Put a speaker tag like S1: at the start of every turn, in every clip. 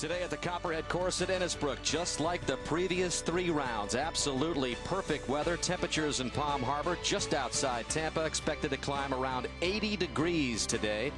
S1: Today at the Copperhead course at Innisbrook, just like the previous 3 rounds, absolutely perfect weather. Temperatures in Palm Harbor just outside Tampa, expected to climb around 80 degrees today.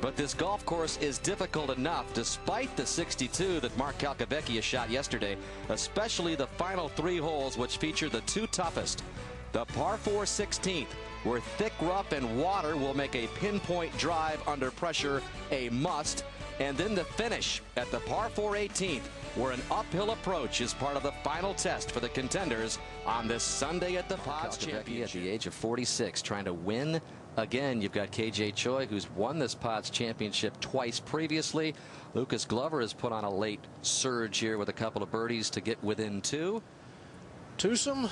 S1: But this golf course is difficult enough despite the 62 that Mark Calcavecchia shot yesterday, especially the final 3 holes, which feature the 2 toughest. The par 4 16th, where thick rough and water will make a pinpoint drive under pressure a must. And then the finish at the par 4 18th, where an uphill approach is part of the final test for the contenders on this Sunday at the Pods Championship. At the age of 46, trying to win again. You've got KJ Choi, who's won this Pods Championship twice previously. Lucas Glover has put on a late surge here with a couple of birdies to get within 2.
S2: Twosome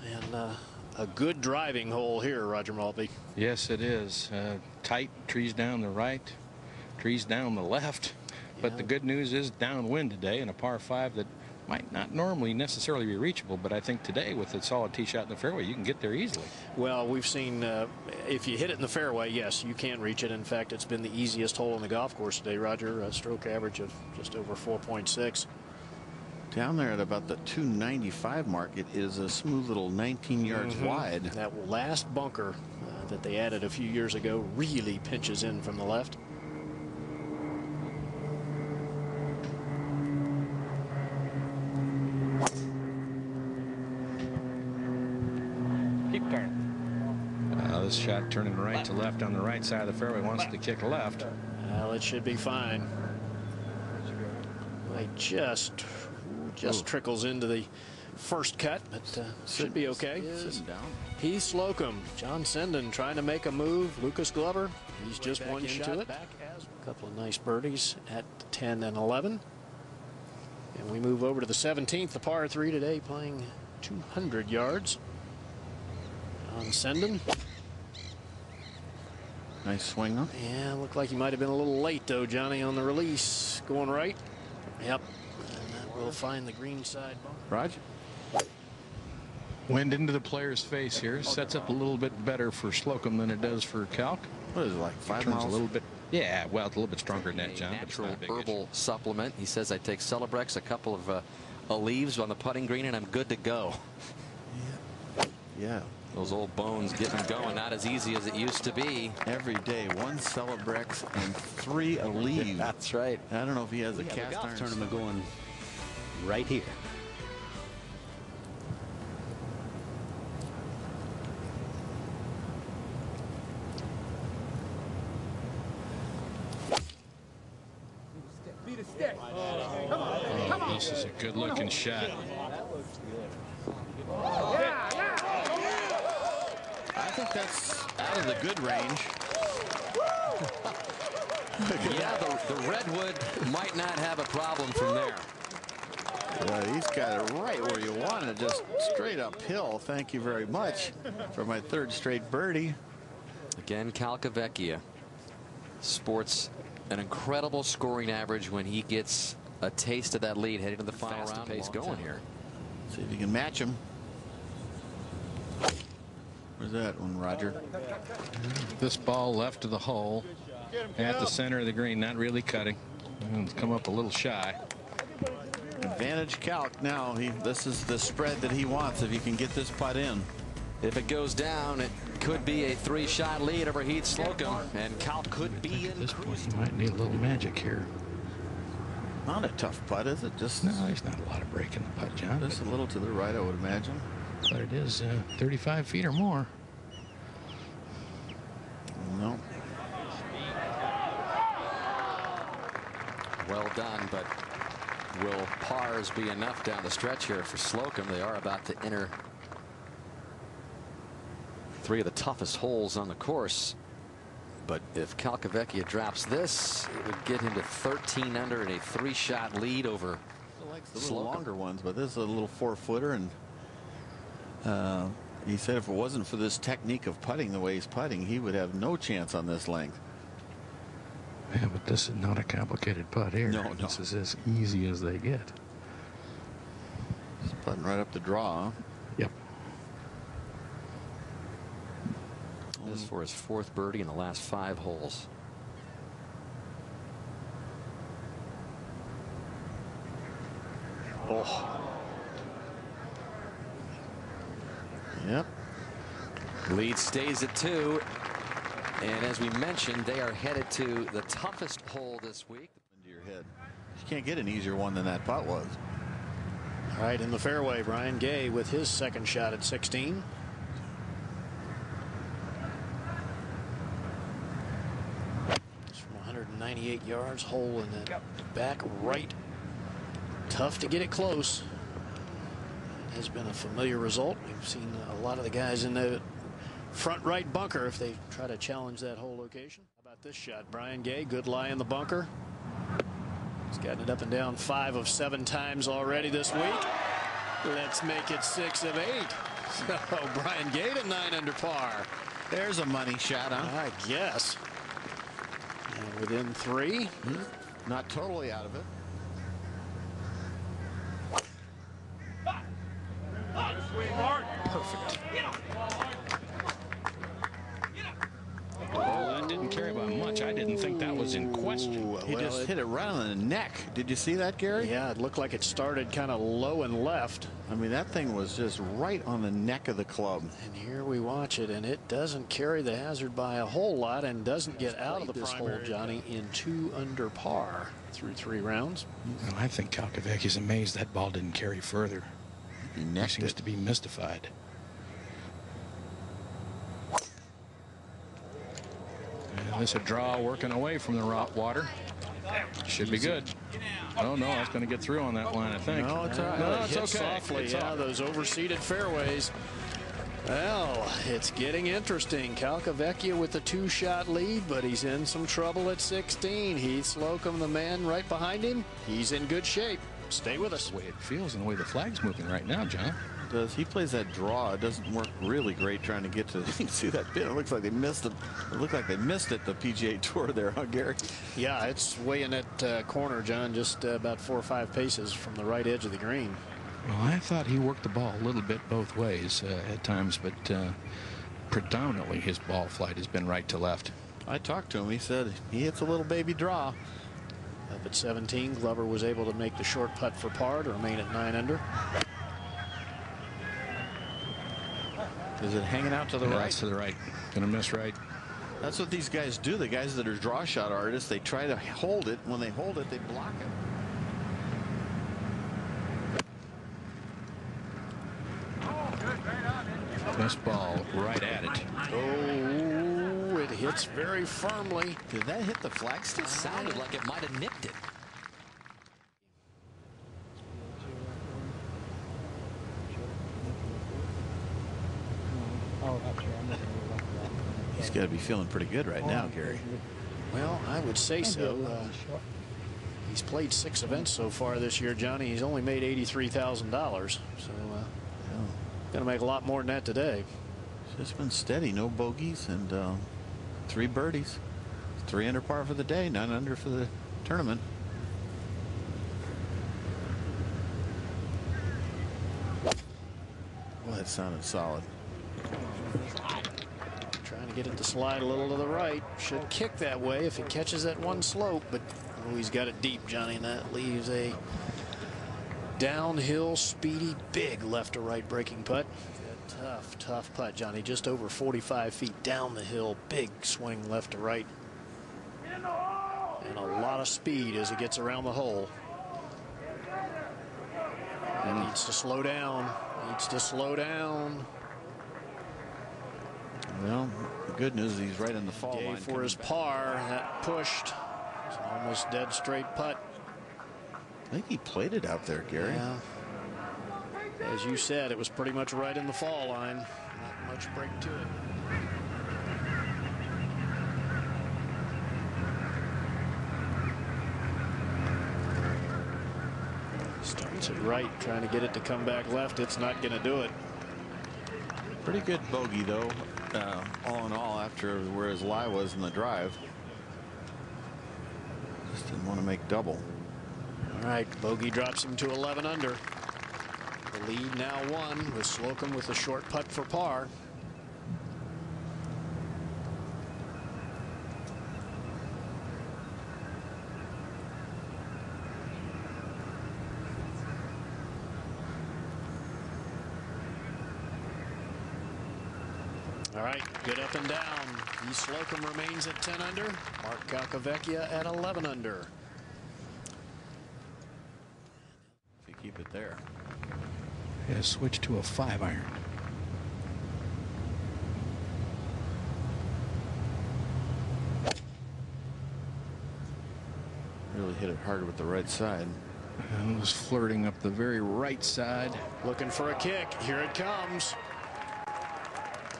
S2: and a good driving hole here, Roger Maltby.
S3: Yes, it is. Tight, trees down the right, trees down the left. But the good news is downwind today and a par 5 that might not normally necessarily be reachable, but I think today with a solid tee shot in the fairway, you can get there easily.
S2: Well, we've seen if you hit it in the fairway, yes, you can reach it. In fact, it's been the easiest hole on the golf course today, Roger. A stroke average of just over 4.6.
S4: Down there at about the 295 mark, it is a smooth little 19 yards wide.
S2: That last bunker that they added a few years ago really pinches in from the left.
S3: Keep turning. This shot turning right to left on the right side of the fairway, wants to kick left.
S2: Well, it should be fine. It just trickles into the first cut, but should be okay. Heath Slocum, John Senden trying to make a move. Lucas Glover, he's just one shot it. A couple of nice birdies at 10 and 11. And we move over to the 17th, the par 3 today, playing 200 yards. John Senden.
S4: Nice swing, huh?
S2: Yeah, looked like he might have been a little late, though, Johnny, on the release. Going right. Yep. And that will find the green side bump.
S4: Roger.
S3: Wind into the player's face here. Sets up a little bit better for Slocum than it does for Calc.
S4: What is it, like 5
S3: miles?
S4: miles?
S3: A little bit. Yeah, well, it's a little bit stronger than that, John.
S1: Natural herbal supplement. He says I take Celebrex, a couple of leaves on the putting green, and I'm good to go.
S4: Yeah.
S1: Those old bones getting going, not as easy as it used to be.
S4: Every day, 1 Celebrex and 3 Aleve.
S1: That's right.
S4: I don't know if he has a cast iron
S5: tournament going right here.
S3: This is a good looking shot.
S4: I think that's out of the good range.
S1: Yeah, the redwood might not have a problem from there.
S4: He's got it right where you want it, just straight uphill. Thank you very much for my 3rd straight birdie.
S1: Again, Calcavecchia sports an incredible scoring average when he gets a taste of that lead heading to the final round. Pace going here.
S4: See if you can match him. Where's that one, Roger?
S3: This ball left of the hole at the center of the green, not really cutting. And it's come up a little shy.
S4: Advantage Calc now. This is the spread that he wants if he can get this putt in.
S1: If it goes down, it could be a 3-shot lead over Heath Slocum, and Calc could be in.
S3: At this point, he might need a little magic here.
S4: Not a tough putt, is it? Just
S3: no, there's not a lot of break in the putt, John.
S4: Just a little to the right, I would imagine.
S3: But it is 35 feet or more.
S4: No.
S1: Well done, but will pars be enough down the stretch here for Slocum? They are about to enter 3 of the toughest holes on the course. But if Calcavecchia drops this, it would get him to 13 under and a 3-shot lead over.
S4: He likes the little longer ones, but this is a little 4-footer, and he said if it wasn't for this technique of putting the way he's putting, he would have no chance on this length.
S3: Yeah, but this is not a complicated putt here.
S4: No.
S3: This is as easy as they get.
S4: Just putting right up the draw. Huh?
S3: Yep.
S1: This for his 4th birdie in the last 5 holes.
S2: Oh.
S4: Yep.
S1: Lead stays at 2. And as we mentioned, they are headed to the toughest hole this week.
S4: Into your head. You can't get an easier one than that putt was.
S2: All right, in the fairway, Brian Gay with his second shot at 16. It's from 198 yards, hole in the back right. Tough to get it close. It has been a familiar result. We've seen a lot of the guys in the front right bunker if they try to challenge that whole location. How about this shot? Brian Gay, good lie in the bunker. He's gotten it up and down 5 of 7 times already this week. Let's make it 6 of 8. So Brian Gay to 9 under par.
S4: There's a money shot, huh?
S2: I guess. And within 3.
S4: Not totally out of it.
S2: Perfect.
S3: Oh, that didn't carry by much. I didn't think that was in question.
S4: He just hit it right on the neck. Did you see that, Gary?
S2: Yeah, it looked like it started kind of low and left.
S4: I mean, that thing was just right on the neck of the club.
S2: And here we watch it, and it doesn't carry the hazard by a whole lot and doesn't get out of this hole, Johnny, in 2 under par through 3 rounds.
S3: Well, I think Calcavecchi's amazed that ball didn't carry further. He seems to be mystified. And this a draw working away from the rock water. Should be good. Oh no, it's going to get through on that line, I think.
S2: No, it's all right.
S3: No,
S2: It
S3: it's
S2: hit
S3: okay.
S2: softly.
S3: It's
S2: Yeah,
S3: all-
S2: those overseeded fairways. Well, it's getting interesting. Calcavecchia with the 2-shot lead, but he's in some trouble at 16. Heath Slocum, the man right behind him, he's in good shape. Stay with us.
S3: The way it feels and the way the flag's moving right now, John.
S4: He plays that draw. It doesn't work really great trying to get to. You can see that pin. It looks like they missed it. It looked like they missed it. The PGA Tour there, huh, Gary?
S2: Yeah, it's way in that corner, John, just about 4 or 5 paces from the right edge of the green.
S3: Well, I thought he worked the ball a little bit both ways at times, but predominantly his ball flight has been right to left.
S4: I talked to him. He said he hits a little baby draw.
S2: Up at 17, Glover was able to make the short putt for par to remain at 9 under.
S4: Is it hanging out to the
S3: Yeah,
S4: right?
S3: it's to the right. Gonna miss right.
S4: That's what these guys do. The guys that are draw shot artists, they try to hold it. When they hold it, they block it.
S3: This ball right at it.
S2: Oh, it hits very firmly.
S4: Did that hit the flagstick?
S1: Sounded like it might have nipped it.
S4: He's got to be feeling pretty good right now, Gary.
S2: Well, I would say so. He's played 6 events so far this year, Johnny. He's only made $83,000. So going to make a lot more than that today.
S4: It's just been steady. No bogeys and 3 birdies. 3 under par for the day, 9 under for the tournament. Well, that sounded solid.
S2: Trying to get it to slide a little to the right. Should kick that way if he catches that one slope, but oh, he's got it deep, Johnny, and that leaves a downhill, speedy, big left to right breaking putt. Tough, tough putt, Johnny. Just over 45 feet down the hill. Big swing left to right. And a lot of speed as it gets around the hole. Needs to slow down. Needs to slow down.
S4: Well, the good news is he's right in the fall line.
S2: For his par, that pushed. It's an almost dead straight putt.
S4: I think he played it out there, Gary.
S2: Yeah. As you said, it was pretty much right in the fall line. Not much break to it. Starts it right, trying to get it to come back left. It's not going to do it.
S4: Pretty good bogey, though, all in all, after where his lie was in the drive. Just didn't want to make double.
S2: All right, bogey drops him to 11 under. The lead now 1 with Slocum with a short putt for par. All right, good up and down. Heath Slocum remains at 10 under. Mark Calcavecchia at 11 under.
S4: If you keep it there.
S3: Yeah, switch to a 5-iron.
S4: Really hit it hard with the right side.
S3: And was flirting up the very right side.
S2: Looking for a kick. Here it comes.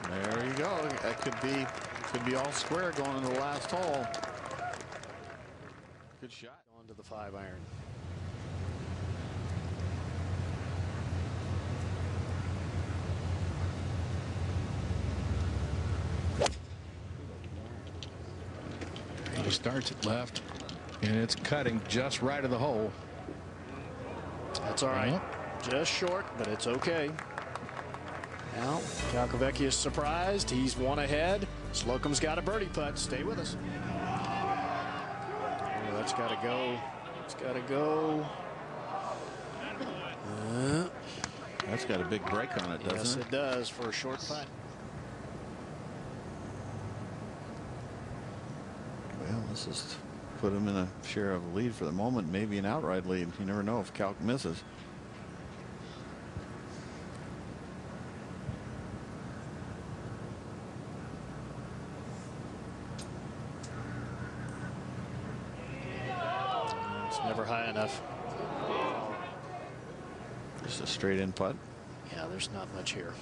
S4: There you go. That could be all square going into the last hole. Good shot.
S2: Going to the 5-iron.
S3: He starts it left, and it's cutting just right of the hole.
S2: That's all right. Just short, but it's okay. Now, Calcavecchia is surprised. He's one ahead. Slocum's got a birdie putt. Stay with us. Oh, that's got to go. It's got to go.
S4: That's got a big break on it, doesn't
S2: Yes,
S4: it?
S2: it does for a short putt.
S4: Well, this is put him in a share of a lead for the moment, maybe an outright lead. You never know if Calc misses.
S2: It's never high enough.
S4: Just a straight in putt.
S2: Yeah, there's not much here.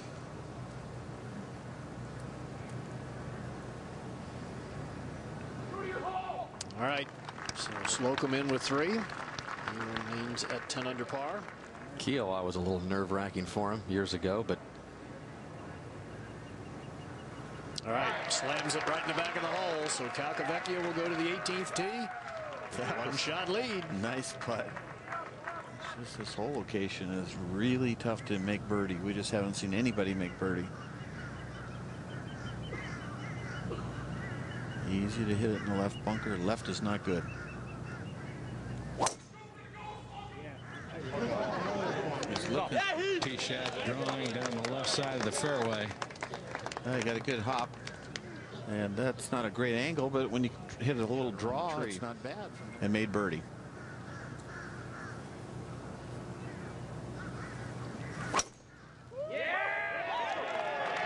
S2: All right, so Slocum in with 3. He remains at 10 under par.
S1: Keel, I was a little nerve-wracking for him years ago, but
S2: all right, slams it right in the back of the hole. So Calcavecchia will go to the 18th tee. One-shot lead.
S4: Nice putt. It's just this whole location is really tough to make birdie. We just haven't seen anybody make birdie. Easy to hit it in the left bunker. Left is not good.
S3: He's looking. Tee shot drawing down the left side of the fairway.
S4: He got a good hop. And that's not a great angle, but when you hit a little draw, it's not bad. And made birdie.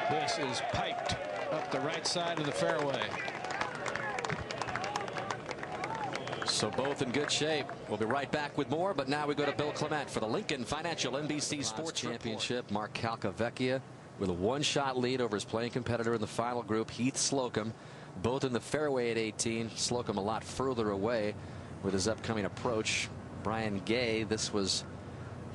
S3: This is piped up the right side of the fairway.
S1: so both in good shape. We'll be right back with more, but now we go to Bill Clement for the Lincoln Financial NBC Sports Championship. Mark Calcavecchia with a one-shot lead over his playing competitor in the final group, Heath Slocum. Both in the fairway at 18. Slocum a lot further away with his upcoming approach. Brian Gay, this was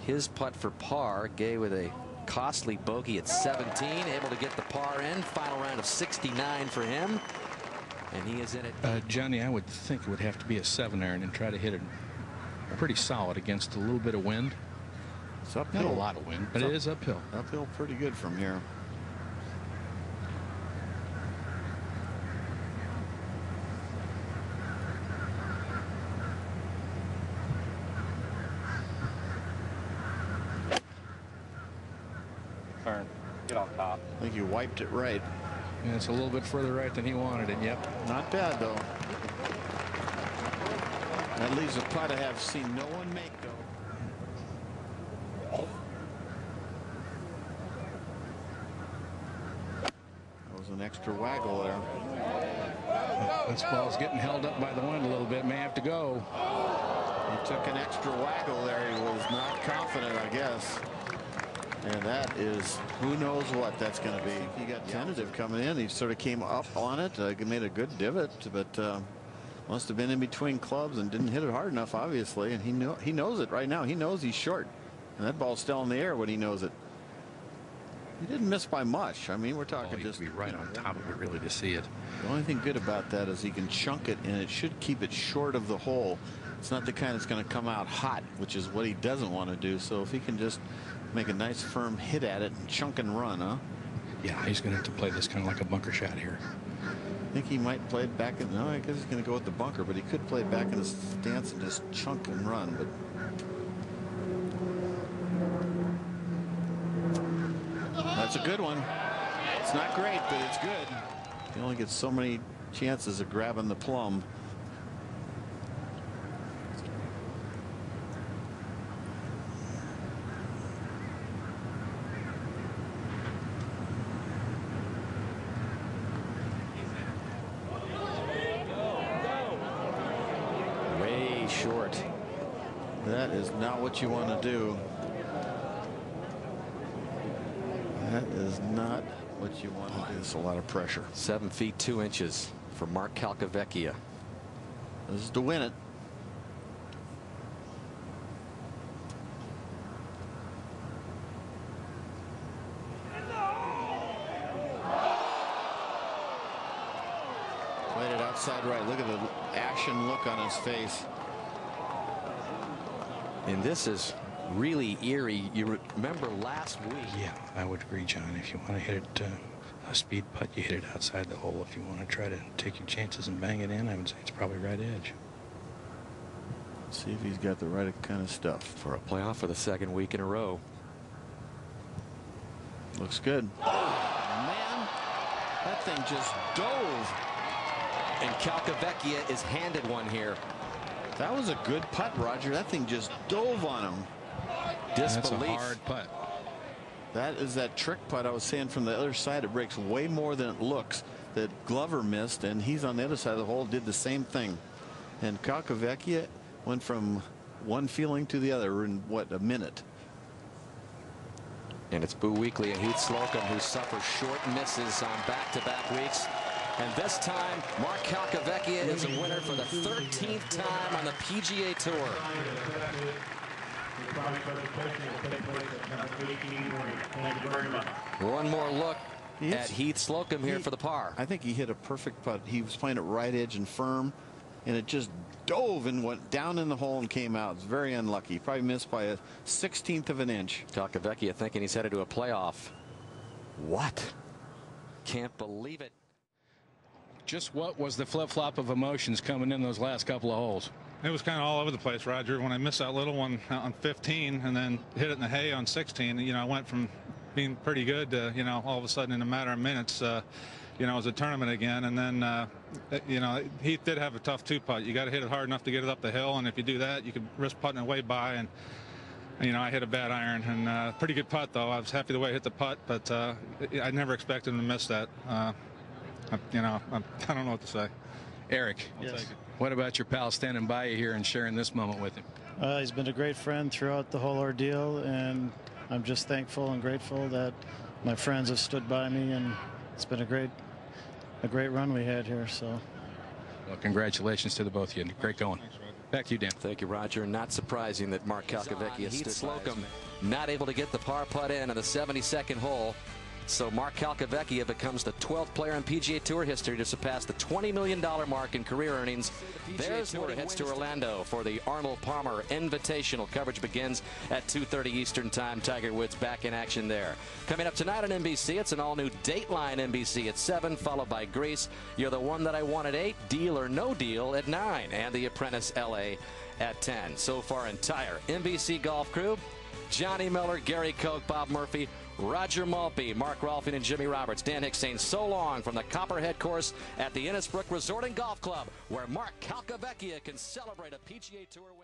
S1: his putt for par. Gay with a costly bogey at 17, able to get the par in. Final round of 69 for him, and he is in it.
S3: Johnny, I would think it would have to be a 7-iron and try to hit it pretty solid against a little bit of wind.
S4: It's uphill.
S3: Not a lot of wind, but it is uphill.
S4: Uphill pretty good from here.
S6: Turn. Get on top.
S4: I think you wiped it right.
S3: And it's a little bit further right than he wanted it. Yep.
S4: Not bad, though. That leaves a putt I have seen no one make, though. That was an extra waggle there.
S3: This ball's getting held up by the wind a little bit. May have to go.
S4: He took an extra waggle there. He was not confident, I guess. And that is, who knows what that's going to be. He got tentative coming in. He sort of came up on it. Made a good divot, but must have been in between clubs and didn't hit it hard enough, obviously. And he knows it right now. He knows he's short. And that ball's still in the air when he knows it. He didn't miss by much. I mean, we're talking just
S3: be right on top of it, really, to see it.
S4: The only thing good about that is he can chunk it, and it should keep it short of the hole. It's not the kind that's going to come out hot, which is what he doesn't want to do. So if he can just make a nice firm hit at it and chunk and run, huh?
S3: Yeah, he's going to have to play this kind of like a bunker shot here.
S4: I think he might play it back in. No, I guess he's going to go with the bunker, but he could play it back in his stance and just chunk and run. But that's a good one. It's not great, but it's good. You only get so many chances of grabbing the plum.
S1: Way short.
S4: That is not what you want to do. That is not what you want to do. It's a lot of pressure.
S1: 7 feet 2 inches for Mark Calcavecchia.
S4: This is to win it. Played it outside right. Look at the ashen look on his face.
S1: And this is really eerie. You remember last week?
S3: Yeah, I would agree, John. If you want to hit it a speed putt, you hit it outside the hole. If you want to try to take your chances and bang it in, I would say it's probably right edge.
S4: Let's see if he's got the right kind of stuff
S1: for a playoff for the 2nd week in a row.
S4: Looks good. Oh, man, that thing just dove.
S1: And Calcavecchia is handed one here.
S4: That was a good putt, Roger. That thing just dove on him.
S1: Disbelief.
S3: That's a hard putt.
S4: That is that trick putt I was saying from the other side. It breaks way more than it looks. That Glover missed, and he's on the other side of the hole, did the same thing. And Calcavecchia went from one feeling to the other in, what, a minute.
S1: And it's Boo Weekley and Heath Slocum who suffer short misses on back-to-back weeks. And this time, Mark Calcavecchia is a winner for the 13th time on the PGA Tour. One more look at Heath Slocum here for the par.
S4: I think he hit a perfect putt. He was playing it right edge and firm, and it just dove and went down in the hole and came out. It's very unlucky. Probably missed by a 1/16 of an inch.
S1: Calcavecchia thinking he's headed to a playoff. What? Can't believe it.
S3: Just what was the flip-flop of emotions coming in those last couple of holes?
S6: It was kind of all over the place, Roger. When I missed that little one on 15 and then hit it in the hay on 16, you know, I went from being pretty good to, you know, all of a sudden in a matter of minutes, you know, it was a tournament again. And then, you know, Heath did have a tough 2-putt. You got to hit it hard enough to get it up the hill. And if you do that, you could risk putting it way by. And, you know, I hit a bad iron and pretty good putt, though. I was happy the way I hit the putt, but I never expected him to miss that. You know, I don't know what to say.
S3: Eric,
S6: Yes.
S3: What about your pal standing by you here and sharing this moment with him?
S7: He's been a great friend throughout the whole ordeal, and I'm just thankful and grateful that my friends have stood by me, and it's been a great run we had here. So,
S3: well, congratulations to the both of you. Great going. Back to you, Dan.
S1: Thank you, Roger. Not surprising that Mark Calcavecchia, Heath Slocum, not able to get the par putt in on the 72nd hole. So Mark Calcavecchia becomes the 12th player in PGA Tour history to surpass the $20 million mark in career earnings. There's where it heads to Orlando for the Arnold Palmer Invitational. Coverage begins at 2:30 Eastern Time. Tiger Woods back in action there. Coming up tonight on NBC, it's an all-new Dateline NBC at 7, followed by Grease, You're the One That I Want at 8, Deal or No Deal at 9, and The Apprentice LA at 10. So far, entire NBC golf crew: Johnny Miller, Gary Koch, Bob Murphy, Roger Maltby, Mark Rolfing, and Jimmy Roberts. Dan Hicks saying so long from the Copperhead course at the Innisbrook Resort and Golf Club, where Mark Calcavecchia can celebrate a PGA Tour win.